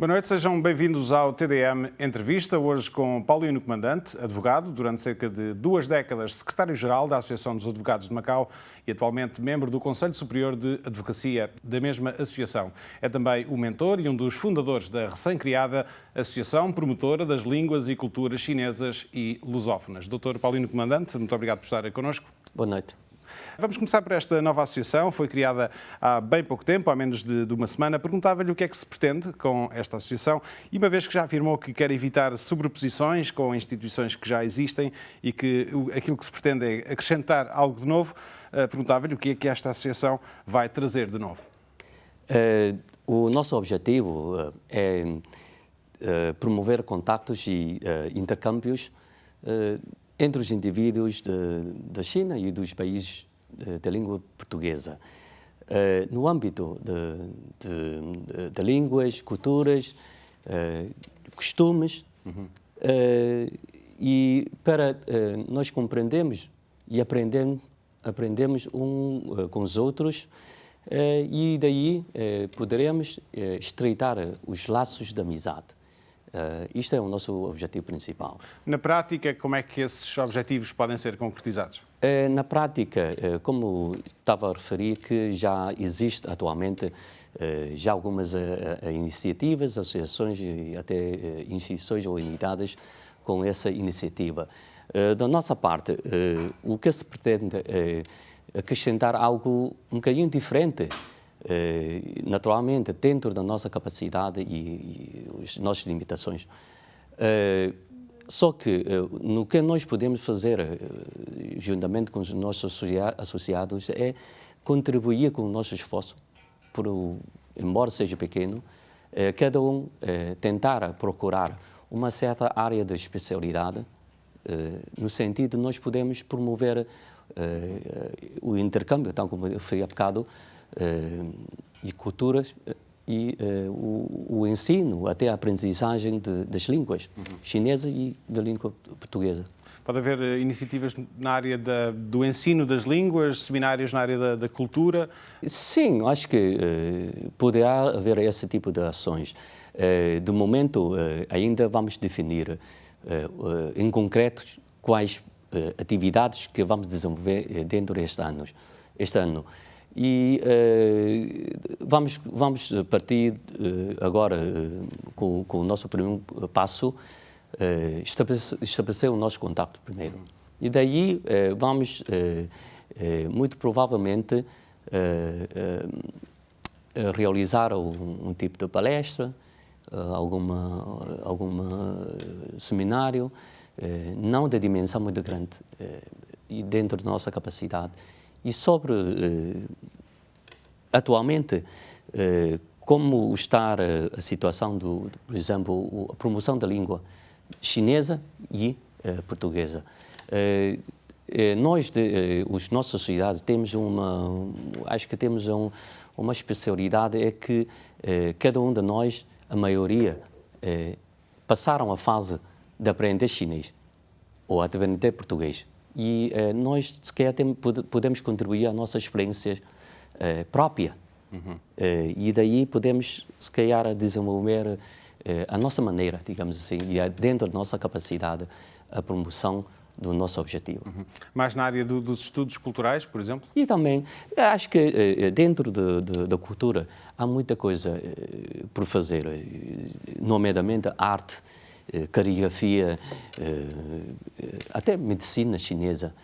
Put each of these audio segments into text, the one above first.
Boa noite, sejam bem-vindos ao TDM Entrevista, hoje com Paulino Comandante, advogado, durante cerca de 2 décadas secretário-geral da Associação dos Advogados de Macau e atualmente membro do Conselho Superior de Advocacia da mesma associação. É também o mentor e um dos fundadores da recém-criada Associação Promotora das Línguas e Culturas Chinesas e Lusófonas. Dr. Paulino Comandante, muito obrigado por estar connosco. Boa noite. Vamos começar por esta nova associação, foi criada há bem pouco tempo, há menos de uma semana. Perguntava-lhe o que é que se pretende com esta associação e, uma vez que já afirmou que quer evitar sobreposições com instituições que já existem e que aquilo que se pretende é acrescentar algo de novo, perguntava-lhe o que é que esta associação vai trazer de novo. O nosso objetivo é promover contactos e intercâmbios entre os indivíduos da China e dos países da língua portuguesa, no âmbito de línguas, culturas, costumes, e para nós compreendermos e aprendemos com os outros, e daí poderemos estreitar os laços de amizade. Isto é o nosso objetivo principal. Na prática, como é que esses objetivos podem ser concretizados? Na prática, como estava a referir, que já existe atualmente já algumas iniciativas, associações e até instituições ou unidades com essa iniciativa. Da nossa parte, o que se pretende é acrescentar algo um bocadinho diferente, naturalmente dentro da nossa capacidade e as nossas limitações. Só que no que nós podemos fazer, juntamente com os nossos associados, é contribuir com o nosso esforço, embora seja pequeno, cada um tentar procurar uma certa área de especialidade, no sentido de nós podemos promover o intercâmbio, tal como eu referi há bocado, e culturas e o ensino, até a aprendizagem das línguas chinesa e da língua portuguesa. Pode haver iniciativas na área do ensino das línguas, seminários na área da cultura? Sim, acho que poderá haver esse tipo de ações. De momento, ainda vamos definir em concreto quais atividades que vamos desenvolver dentro deste ano. E vamos partir agora com o nosso primeiro passo, estabelecer o nosso contacto primeiro. E daí vamos, muito provavelmente, realizar um tipo de palestra, algum seminário, não de dimensão muito grande, e dentro da nossa capacidade. E sobre, atualmente, como está a situação por exemplo, a promoção da língua chinesa e portuguesa. Nós, os nossos sociedades, temos acho que temos uma especialidade, é que cada um de nós, a maioria, passaram a fase de aprender chinês ou a aprender português. E nós, sequer, podemos contribuir à nossa experiência própria. E daí podemos, se calhar, desenvolver a nossa maneira, digamos assim, e dentro da nossa capacidade, a promoção do nosso objetivo. Mais na área dos estudos culturais, por exemplo? E também, acho que dentro da cultura há muita coisa por fazer, nomeadamente arte, caligrafia, até medicina chinesa.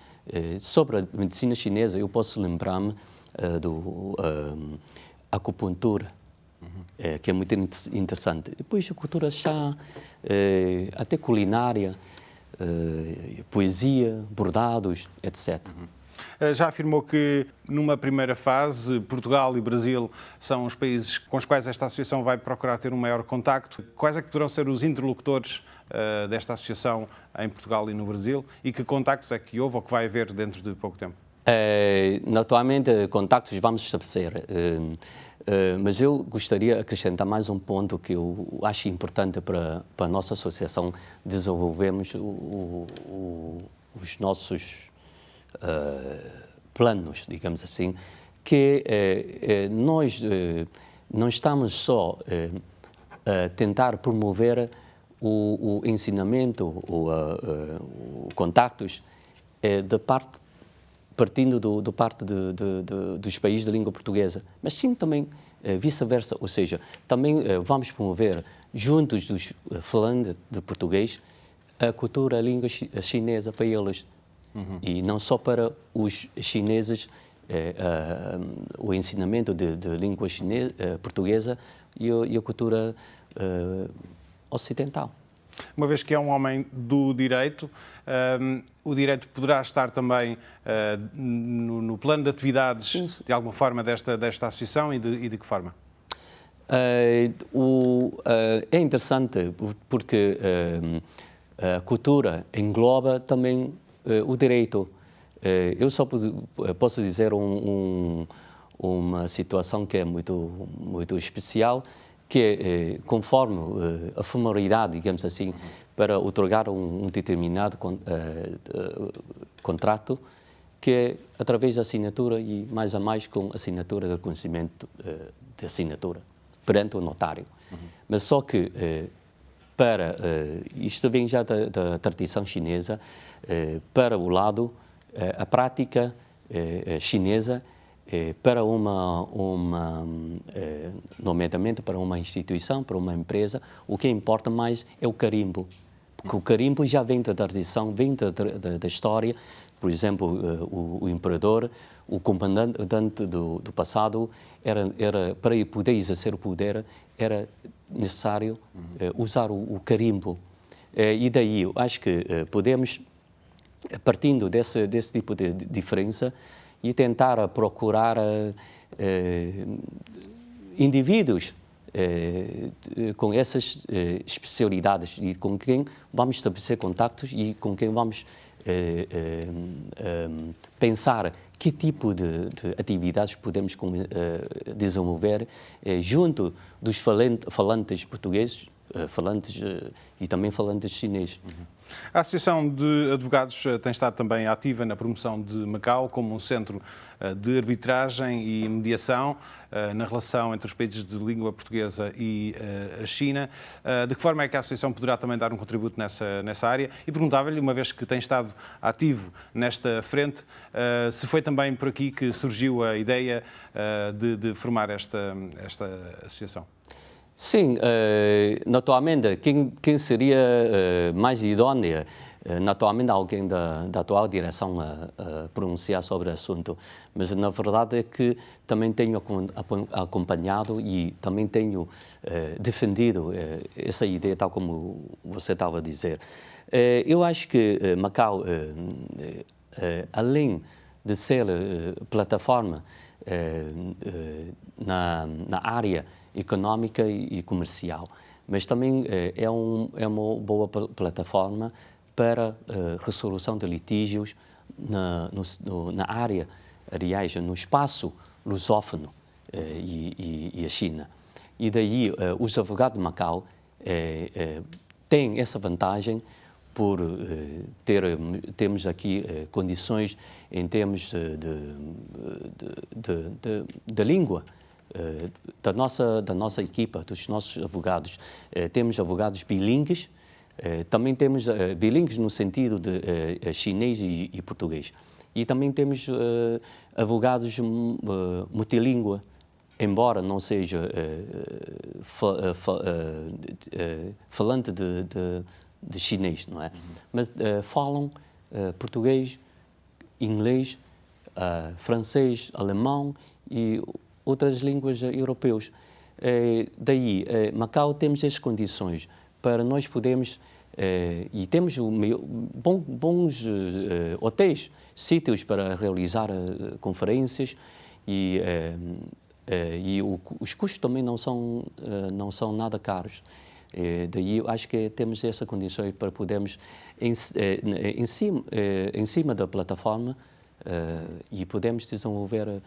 Sobre a medicina chinesa, eu posso lembrar-me do acupuntura, que é muito interessante. Depois a cultura chá, até culinária, poesia, bordados, etc. Já afirmou que, numa primeira fase, Portugal e Brasil são os países com os quais esta associação vai procurar ter um maior contacto. Quais é que poderão ser os interlocutores desta associação em Portugal e no Brasil? E que contactos é que houve ou que vai haver dentro de pouco tempo? Naturalmente, contactos vamos estabelecer. Mas eu gostaria de acrescentar mais um ponto que eu acho importante para a nossa associação desenvolvermos os nossos planos, digamos assim, que nós não estamos só tentar promover o ensinamento, contactos partindo do parte dos países de língua portuguesa, mas sim também vice-versa, ou seja, também vamos promover juntos dos falantes de português a cultura, a língua chinesa para eles. E não só para os chineses, o ensinamento de língua portuguesa e a cultura ocidental. Uma vez que é um homem do direito, o direito poderá estar também no plano de atividades, de alguma forma, desta associação e de que forma? É interessante porque a cultura engloba também o direito. Eu só posso dizer uma situação que é muito especial, que é conforme a formalidade, digamos assim, para outorgar um determinado contrato, que é através da assinatura e mais a mais com assinatura de reconhecimento de assinatura perante o notário. Mas só que isto vem já da tradição chinesa, para o lado, a prática chinesa, para nomeadamente para uma instituição, para uma empresa, o que importa mais é o carimbo, porque o carimbo já vem da tradição, vem da história. Por exemplo, o imperador, o comandante do passado, era para poder exercer o poder, era necessário usar o carimbo. E daí, eu acho que podemos, partindo desse tipo de diferença, e tentar procurar indivíduos com essas especialidades e com quem vamos estabelecer contactos e com quem vamos pensar que tipo de atividades podemos desenvolver junto dos falantes portugueses, falantes e também falantes chineses. A Associação de Advogados tem estado também ativa na promoção de Macau como um centro de arbitragem e mediação na relação entre os países de língua portuguesa e a China. De que forma é que a Associação poderá também dar um contributo nessa área? E perguntava-lhe, uma vez que tem estado ativo nesta frente, se foi também por aqui que surgiu a ideia de formar esta associação. Sim, naturalmente, quem seria mais idónea, naturalmente alguém da atual direção a pronunciar sobre o assunto, mas na verdade é que também tenho acompanhado e também tenho defendido essa ideia, tal como você estava a dizer. Eu acho que Macau, além de ser plataforma na área económica e comercial, mas também é uma boa plataforma para resolução de litígios na área, aliás, no espaço lusófono e a China. E daí os advogados de Macau têm essa vantagem por termos aqui condições em termos de língua, da nossa equipa, dos nossos advogados. Temos advogados bilíngues, também temos bilíngues no sentido de chinês e português. E também temos advogados multilíngua, embora não seja falante de chinês, não é? Mas falam português, inglês, francês, alemão e outras línguas europeias. Daí, Macau temos essas condições para nós podermos, e temos bons hotéis, sítios para realizar conferências e os custos também não são nada caros. Daí eu acho que temos essas condições para podermos, em cima da plataforma, e podemos desenvolver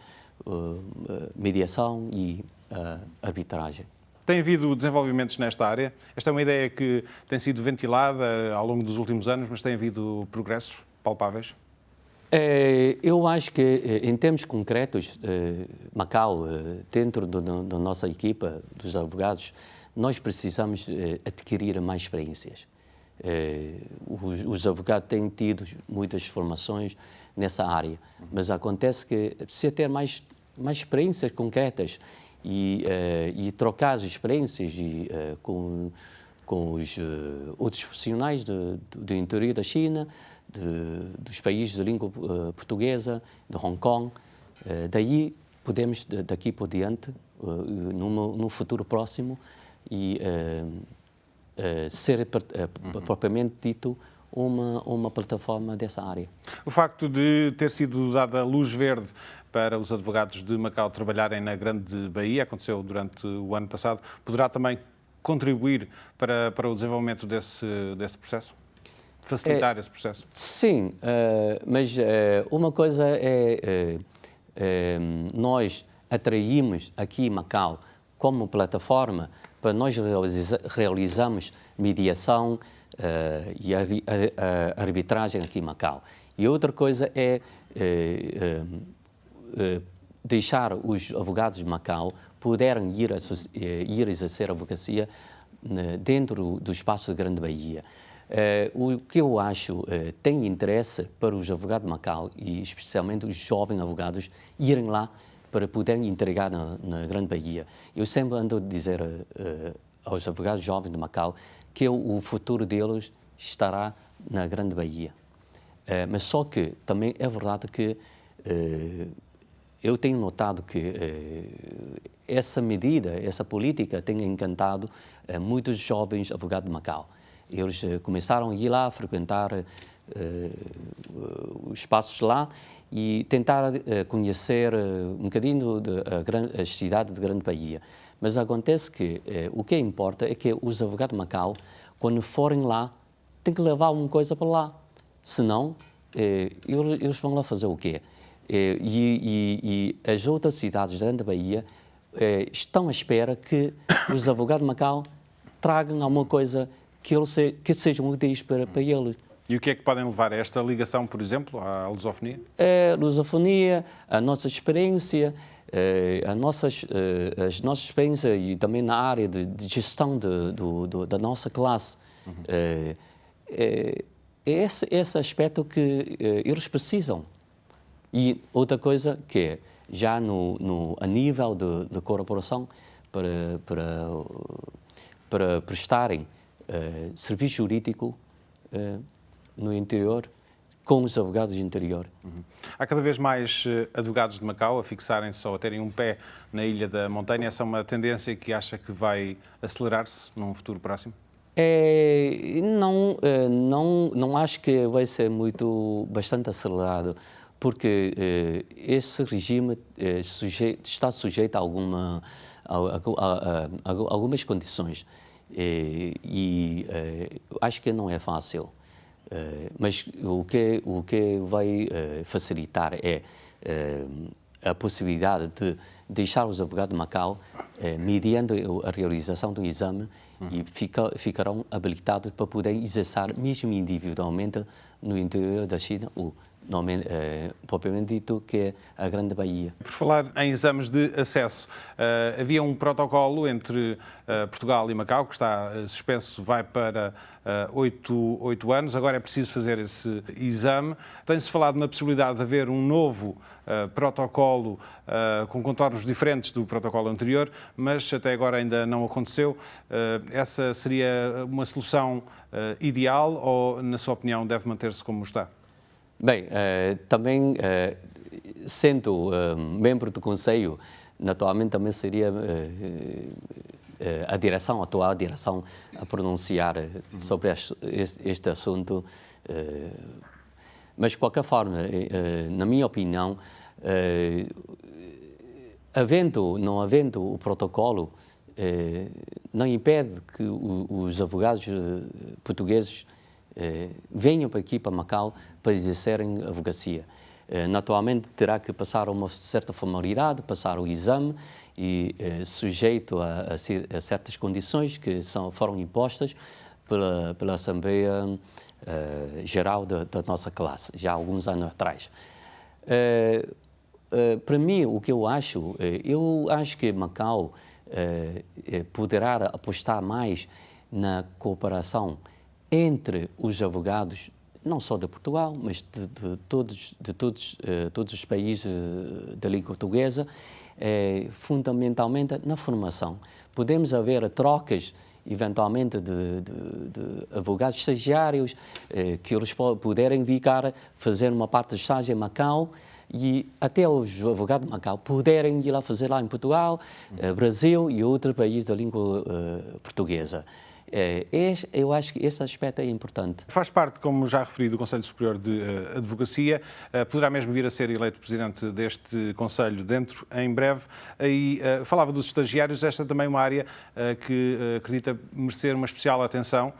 mediação e arbitragem. Tem havido desenvolvimentos nesta área? Esta é uma ideia que tem sido ventilada ao longo dos últimos anos, mas tem havido progressos palpáveis? Eu acho que, em termos concretos, Macau, dentro da nossa equipa, dos advogados nós precisamos adquirir mais experiências. Os advogados têm tido muitas formações nessa área, mas acontece que precisa ter mais experiências concretas e trocar as experiências com os outros profissionais do interior da China, dos países de língua portuguesa, de Hong Kong. Daí podemos, daqui por diante, num futuro próximo, ser propriamente dito uma plataforma dessa área. O facto de ter sido dada luz verde para os advogados de Macau trabalharem na Grande Baía, aconteceu durante o ano passado, poderá também contribuir para o desenvolvimento desse processo? Facilitar esse processo? Sim, mas uma coisa nós atraímos aqui em Macau como plataforma para nós realizarmos mediação e arbitragem aqui em Macau. E outra coisa é deixar os advogados de Macau poderem ir exercer a advocacia dentro do espaço da Grande Baía. O que eu acho tem interesse para os advogados de Macau, e especialmente os jovens advogados, irem lá para poderem entregar na Grande Baía. Eu sempre ando a dizer aos advogados jovens de Macau que o futuro deles estará na Grande Baía. Mas só que também é verdade que eu tenho notado que essa medida, essa política tem encantado muitos jovens advogados de Macau. Eles começaram a ir lá, frequentar os espaços lá e tentar conhecer um bocadinho a cidade de Grande Baía. Mas acontece que o que importa é que os advogados de Macau, quando forem lá, têm que levar alguma coisa para lá. Senão, eles vão lá fazer o quê? E as outras cidades da Grande Baía estão à espera que os advogados de Macau tragam alguma coisa que sejam úteis para eles. E o que é que podem levar a esta ligação, por exemplo, à lusofonia? A lusofonia, a nossa experiência, as nossas experiências e também na área de gestão da nossa classe. É esse aspecto que eles precisam. E outra coisa que é, já a nível de corporação, para prestarem serviço jurídico no interior, com os advogados do interior. Há cada vez mais advogados de Macau a fixarem-se ou a terem um pé na Ilha da Montanha. Essa é uma tendência que acha que vai acelerar-se num futuro próximo? Não acho que vai ser bastante acelerado, porque esse regime está sujeito a algumas condições. Acho que não é fácil. Mas o que vai facilitar é a possibilidade de deixar os advogados de Macau, mediante a realização do exame, e ficarão habilitados para poderem exercer, mesmo individualmente, no interior da China, propriamente dito, que é a Grande Baía. Por falar em exames de acesso, havia um protocolo entre Portugal e Macau, que está suspenso, vai para 8 anos. Agora é preciso fazer esse exame. Tem-se falado na possibilidade de haver um novo protocolo com contornos diferentes do protocolo anterior, mas até agora ainda não aconteceu. Essa seria uma solução ideal ou, na sua opinião, deve manter-se como está? Bem, também, sendo membro do Conselho, naturalmente também seria a atual direção a pronunciar sobre este assunto. Mas, de qualquer forma, na minha opinião, não havendo o protocolo, não impede que os advogados portugueses venham para aqui, para Macau, para exercerem a advocacia. Naturalmente, terá que passar uma certa formalidade, passar o exame e sujeito a certas condições que foram impostas pela Assembleia Geral da nossa classe, já há alguns anos atrás. Para mim, o que eu acho que Macau poderá apostar mais na cooperação entre os advogados, não só de Portugal, mas de todos os países da língua portuguesa, fundamentalmente na formação. Podemos haver trocas, eventualmente, de advogados estagiários, que eles puderem vir cá fazer uma parte de estágio em Macau, e até os advogados de Macau puderem ir lá fazer lá em Portugal, Brasil e outros países da língua portuguesa. Eu acho que esse aspecto é importante. Faz parte, como já referi, do Conselho Superior de Advocacia, poderá mesmo vir a ser eleito presidente deste Conselho em breve. Aí falava dos estagiários, esta também é uma área que acredita merecer uma especial atenção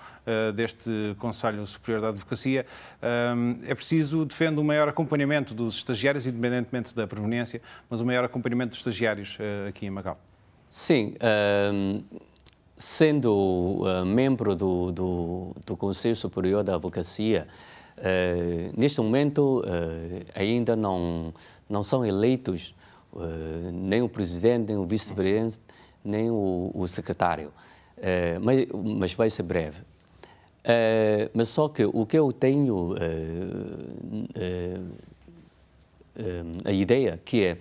deste Conselho Superior da Advocacia. É preciso, defende, um maior acompanhamento dos estagiários, independentemente da proveniência, mas um maior acompanhamento dos estagiários aqui em Macau. Sim. Sendo membro do Conselho Superior da Advocacia, neste momento ainda não são eleitos nem o presidente, nem o vice-presidente, nem o secretário, mas vai ser breve. Mas só que o que eu tenho a ideia que é,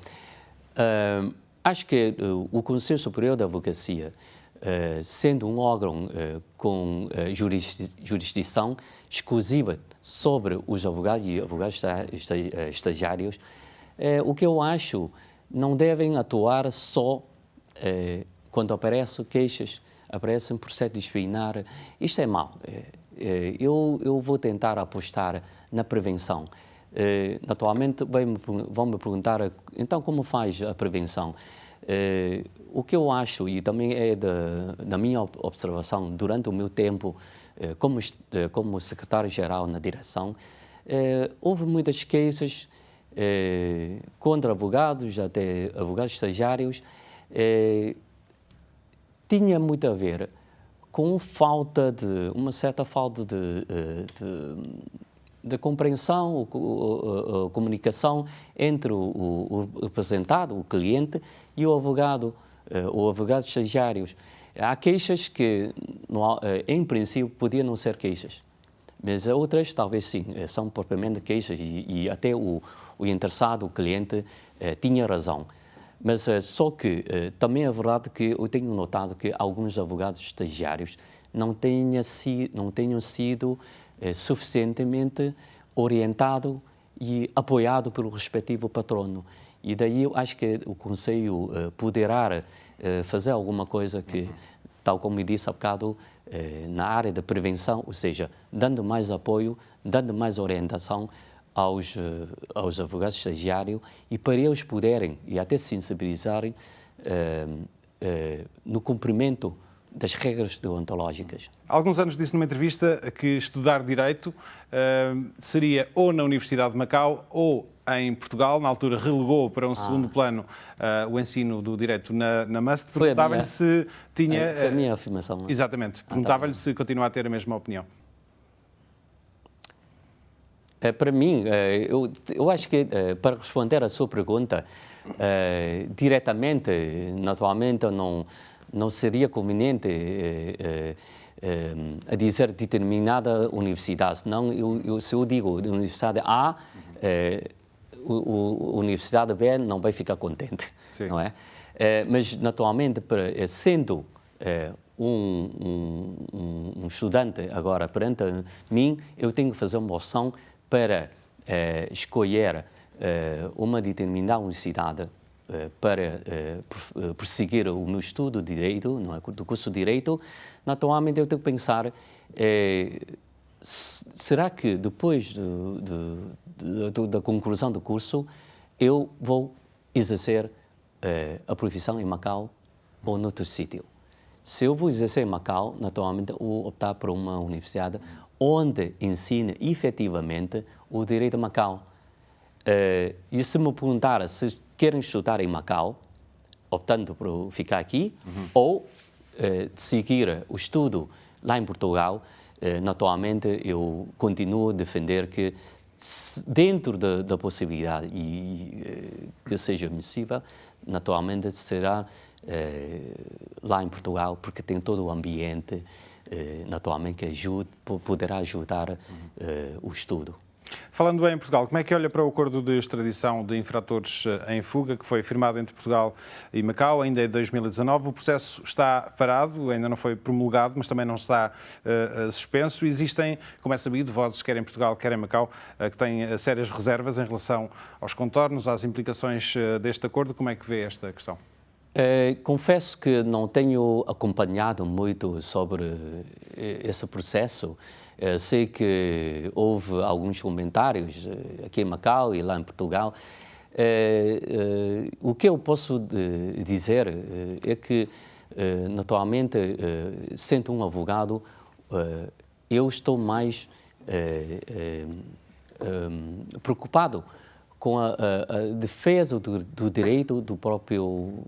acho que o Conselho Superior da Advocacia, sendo um órgão com jurisdição exclusiva sobre os advogados e advogados estagiários, o que eu acho, não devem atuar só quando aparecem queixas, aparecem processo disciplinar. Isto é mau. Eu vou tentar apostar na prevenção. Naturalmente, vão me perguntar, então, como faz a prevenção? O que eu acho, e também é da minha observação durante o meu tempo como secretário-geral na direção, houve muitas queixas contra advogados, até advogados estagiários. Tinha muito a ver com uma certa falta de compreensão, comunicação entre o representado, o cliente, e o advogado estagiários. Há queixas que, em princípio, podiam não ser queixas, mas outras, talvez sim, são propriamente queixas e até o interessado, o cliente, tinha razão. Mas só que também é verdade que eu tenho notado que alguns advogados estagiários não tenham sido suficientemente orientado e apoiado pelo respectivo patrono. E daí eu acho que o Conselho poderá fazer alguma coisa que, tal como me disse há bocado, na área da prevenção, ou seja, dando mais apoio, dando mais orientação aos advogados estagiários, e para eles poderem e até se sensibilizarem no cumprimento das regras deontológicas. Há alguns anos disse numa entrevista que estudar Direito seria ou na Universidade de Macau ou em Portugal. Na altura relegou para um segundo plano o ensino do Direito na MUST. Perguntava-lhe se tinha... Foi a minha afirmação. Exatamente. Perguntava-lhe se continua a ter a mesma opinião. Para mim, eu acho que, para responder à sua pergunta, diretamente, naturalmente, não seria conveniente a dizer determinada universidade. Senão, se eu digo Universidade A, a Universidade B não vai ficar contente. Sim. Não é? Mas, naturalmente, sendo um estudante agora perante mim, eu tenho que fazer uma opção para escolher uma determinada universidade para prosseguir o meu estudo de Direito, não é, do curso de Direito. Naturalmente, eu tenho que pensar, será que depois da conclusão do curso eu vou exercer a profissão em Macau ou noutro sítio? Se eu vou exercer em Macau, naturalmente, eu vou optar por uma universidade onde ensina efetivamente o direito a Macau. E se me perguntar se querem estudar em Macau, optando por ficar aqui, ou seguir o estudo lá em Portugal, naturalmente eu continuo a defender que, dentro da possibilidade e que seja admissível, naturalmente será lá em Portugal, porque tem todo o ambiente, naturalmente, que poderá ajudar o estudo. Falando em Portugal, como é que olha para o acordo de extradição de infratores em fuga que foi firmado entre Portugal e Macau ainda em 2019? O processo está parado, ainda não foi promulgado, mas também não está suspenso. Existem, como é sabido, vozes, quer em Portugal, quer em Macau, que têm sérias reservas em relação aos contornos, às implicações deste acordo. Como é que vê esta questão? Confesso que não tenho acompanhado muito sobre esse processo. Sei que houve alguns comentários aqui em Macau e lá em Portugal. O que eu posso dizer é que, naturalmente, sendo um advogado, eu estou mais preocupado com a defesa do direito do próprio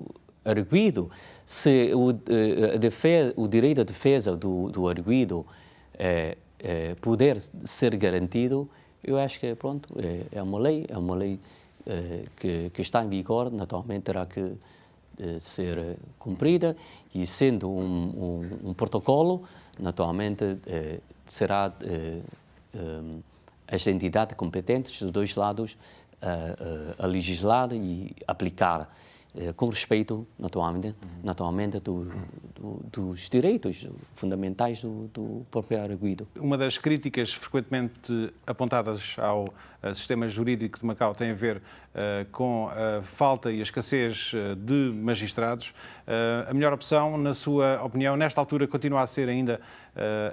arguido. Se o direito à defesa do arguido puder ser garantido, eu acho que pronto, é uma lei que está em vigor, naturalmente terá que ser cumprida, e sendo um protocolo, naturalmente será as entidades competentes dos dois lados a legislar e aplicar com respeito, naturalmente dos direitos fundamentais do próprio arguido. Uma das críticas frequentemente apontadas ao sistema jurídico de Macau tem a ver com a falta e a escassez de magistrados. A melhor opção, na sua opinião, nesta altura, continua a ser ainda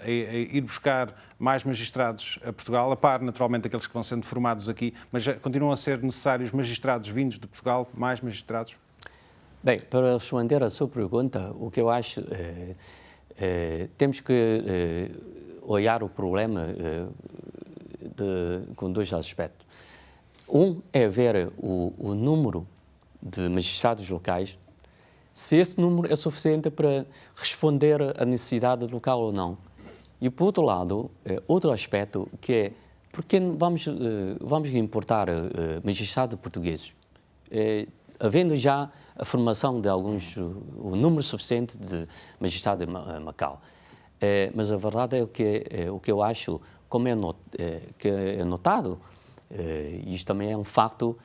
a ir buscar mais magistrados a Portugal, a par, naturalmente, daqueles que vão sendo formados aqui, mas continuam a ser necessários magistrados vindos de Portugal, mais magistrados? Bem, para responder à sua pergunta, o que eu acho temos que olhar o problema com dois aspectos. Um é ver o número de magistrados locais, se esse número é suficiente para responder à necessidade local ou não. E, por outro lado, outro aspecto que é, porque vamos importar magistrados portugueses? Havendo já a formação de o número suficiente de magistrados em Macau. Mas a verdade é o que eu acho, como que é notado, e isto também é um facto,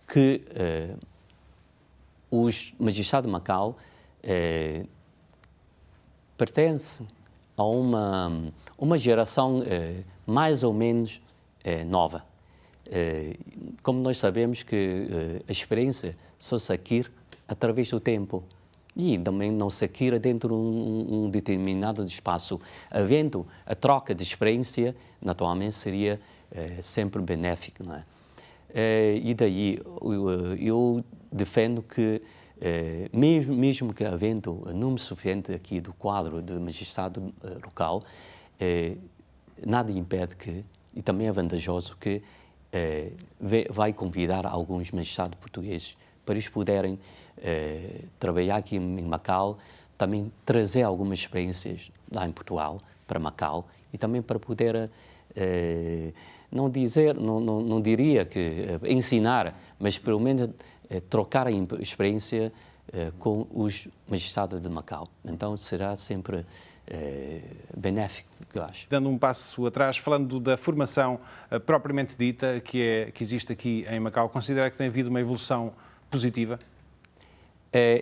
que os magistrados de Macau pertencem a uma geração mais ou menos nova. Como nós sabemos que a experiência só se adquire através do tempo e também não se adquire dentro de um determinado espaço. Havendo a troca de experiência, naturalmente seria sempre benéfico, não é? E daí eu defendo que, mesmo que havendo número suficiente aqui do quadro de magistrado local, nada impede que, e também é vantajoso que, vai convidar alguns magistrados portugueses para eles poderem trabalhar aqui em Macau, também trazer algumas experiências lá em Portugal, para Macau, e também para poder, não diria que ensinar, mas pelo menos trocar a experiência com os magistrados de Macau. Então será sempre benéfico, eu acho. Dando um passo atrás, falando da formação propriamente dita, que existe aqui em Macau, considera que tem havido uma evolução positiva?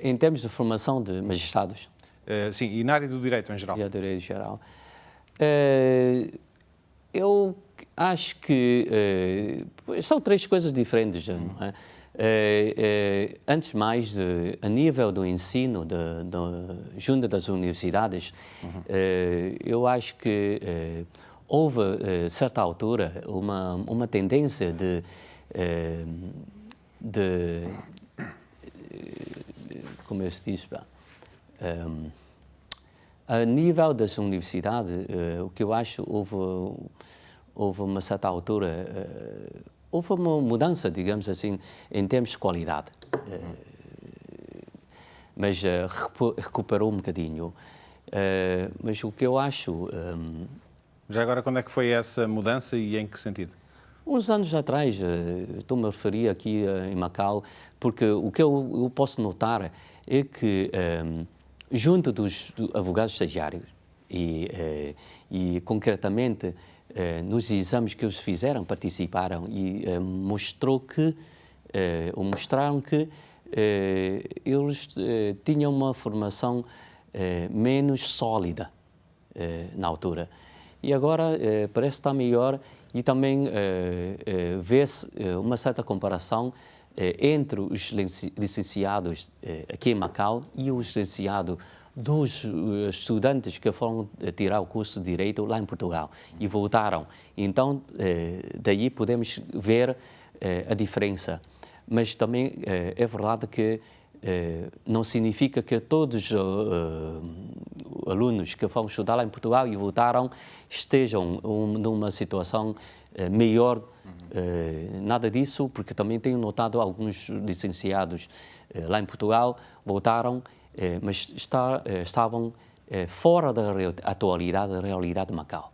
Em termos de formação de magistrados? Sim, e na área do direito em geral? E a direito em geral. Eu acho que são três coisas diferentes, não é? Antes de mais, a nível do ensino junto das universidades, eu acho que houve, a certa altura, uma tendência como eu se diz, a nível das universidades, o que eu acho, houve uma certa altura, houve uma mudança, digamos assim, em termos de qualidade, mas recuperou um bocadinho. Mas o que eu acho... Já agora, quando é que foi essa mudança e em que sentido? Uns anos atrás, estou-me a referir aqui em Macau, porque o que eu posso notar é que, junto dos advogados estagiários e concretamente, nos exames que eles fizeram, participaram e mostraram que eles tinham uma formação menos sólida na altura. E agora parece estar melhor e também vê-se uma certa comparação entre os licenciados aqui em Macau e os licenciados dos estudantes que foram tirar o curso de Direito lá em Portugal e voltaram. Então, daí podemos ver a diferença. Mas também é verdade que não significa que todos os alunos que foram estudar lá em Portugal e voltaram estejam numa situação melhor. Nada disso, porque também tenho notado alguns licenciados lá em Portugal voltaram, mas estavam fora da atualidade, da realidade de Macau.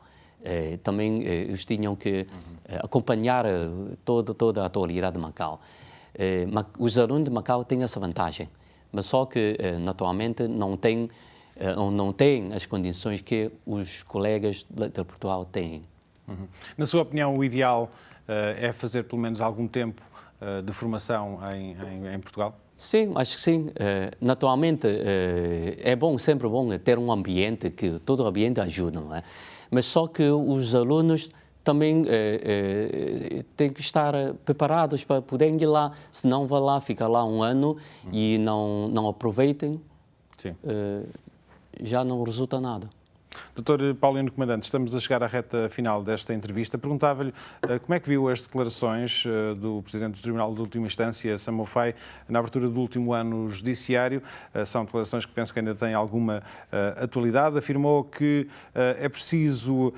Também eles tinham que acompanhar toda a atualidade de Macau. Os alunos de Macau têm essa vantagem, mas só que, naturalmente, não têm as condições que os colegas de Portugal têm. Na sua opinião, o ideal é fazer pelo menos algum tempo de formação em Portugal? Sim, acho que sim. Naturalmente, é sempre bom ter um ambiente, que todo o ambiente ajuda, não é? Mas só que os alunos também têm que estar preparados para poderem ir lá, senão vão lá, ficar lá um ano e não aproveitem, já não resulta nada. Dr. Paulino Comandante, estamos a chegar à reta final desta entrevista. Perguntava-lhe como é que viu as declarações do Presidente do Tribunal de Última Instância, Sam Ofei, na abertura do último ano judiciário. São declarações que penso que ainda têm alguma atualidade. Afirmou que é preciso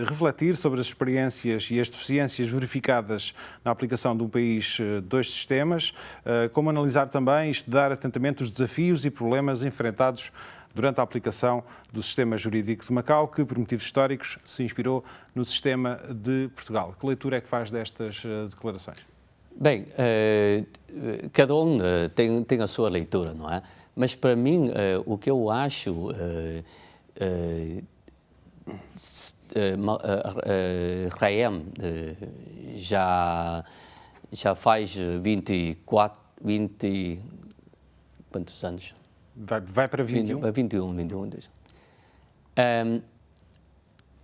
refletir sobre as experiências e as deficiências verificadas na aplicação de um país, dois sistemas, como analisar também e estudar atentamente os desafios e problemas enfrentados durante a aplicação do sistema jurídico de Macau, que, por motivos históricos, se inspirou no sistema de Portugal. Que leitura é que faz destas declarações? Bem, cada um tem a sua leitura, não é? Mas, para mim, o que eu acho... Raem já faz 24, 20... quantos anos? Vai para 21? 21.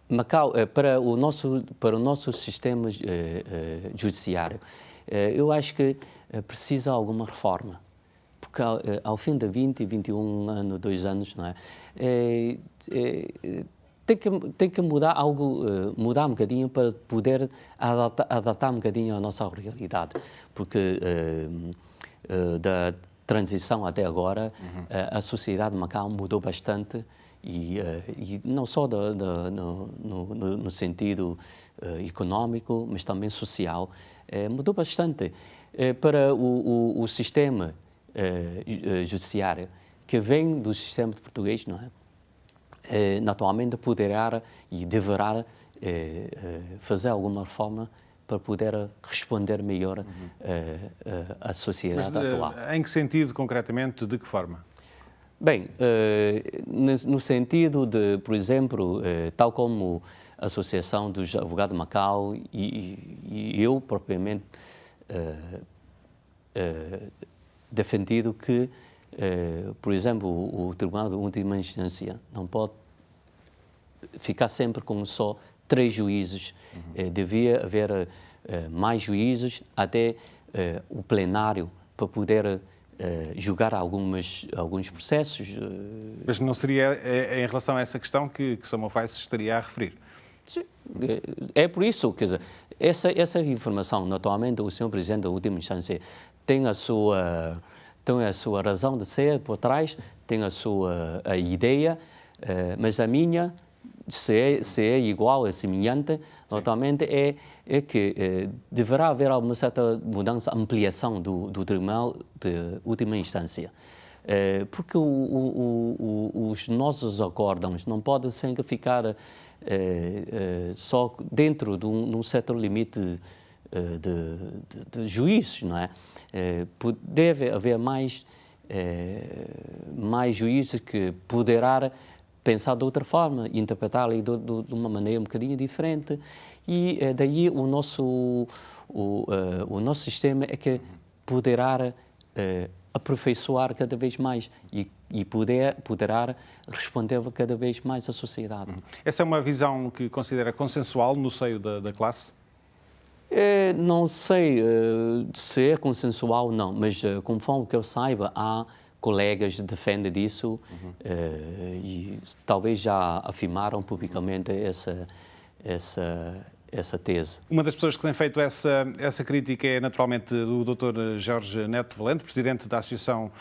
Macau, para o nosso sistema judiciário, eu acho que precisa de alguma reforma, porque ao fim de 20, 21 anos, 2 anos, não é? Tem que mudar mudar um bocadinho para poder adaptar um bocadinho à nossa realidade, porque da transição até agora, a sociedade de Macau mudou bastante e não só no sentido económico, mas também social, mudou bastante. Para o sistema judiciário, que vem do sistema português, não é? Naturalmente poderá e deverá fazer alguma reforma para poder responder melhor à sociedade atual. Em que sentido, concretamente, de que forma? Bem, no sentido de, por exemplo, tal como a Associação dos Advogados de Macau e eu, propriamente, defendido que, por exemplo, o Tribunal de Última Instância não pode ficar sempre com só 3 juízes. Devia haver mais juízes, até o plenário, para poder julgar alguns processos. Mas não seria em relação a essa questão que Sam Ofei se estaria a referir? Sim. É por isso, quer dizer, essa informação, naturalmente, o Sr. Presidente da Última Instância tem a sua razão de ser por trás, tem a sua ideia, mas a minha, se é igual, é semelhante, naturalmente, é que deverá haver alguma certa mudança, ampliação do Tribunal de Última Instância. Porque os nossos acórdãos não podem sempre ficar só dentro de um certo limite de juízos, não é? Deve haver mais juízes que poderá pensar de outra forma, interpretá-la de uma maneira um bocadinho diferente, e daí o nosso sistema é que poderá aperfeiçoar cada vez mais e poderá responder cada vez mais à sociedade. Essa é uma visão que considera consensual no seio da classe? Não sei se é consensual ou não, mas conforme que eu saiba, há colegas que defendem disso e talvez já afirmaram publicamente essa tese. Uma das pessoas que tem feito essa crítica é naturalmente o Dr. Jorge Neto Valente, presidente da Associação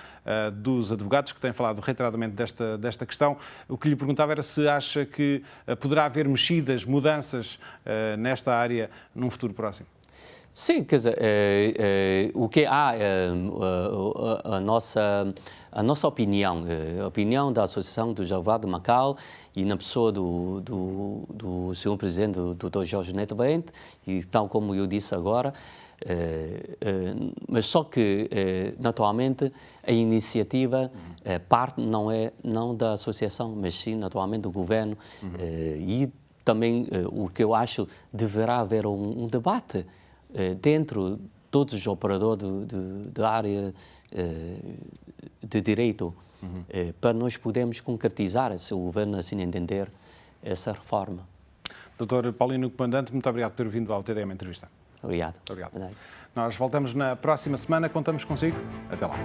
dos Advogados, que tem falado reiteradamente desta questão. O que lhe perguntava era se acha que poderá haver mexidas, mudanças nesta área num futuro próximo. Sim, quer dizer, o que há a nossa opinião, a opinião da Associação dos Advogados de Macau e na pessoa do Sr. Presidente, do Dr. Jorge Neto Valente, e tal como eu disse agora, mas só que, naturalmente, a iniciativa parte não da Associação, mas sim, naturalmente, do Governo e também o que eu acho deverá haver um debate dentro de todos os operadores da área de direito, para nós podermos concretizar, se o Governo assim entender, essa reforma. Dr. Paulino Comandante, muito obrigado por ter vindo ao TDM Entrevista. Obrigado. Obrigado. Nós voltamos na próxima semana, contamos consigo. Até lá.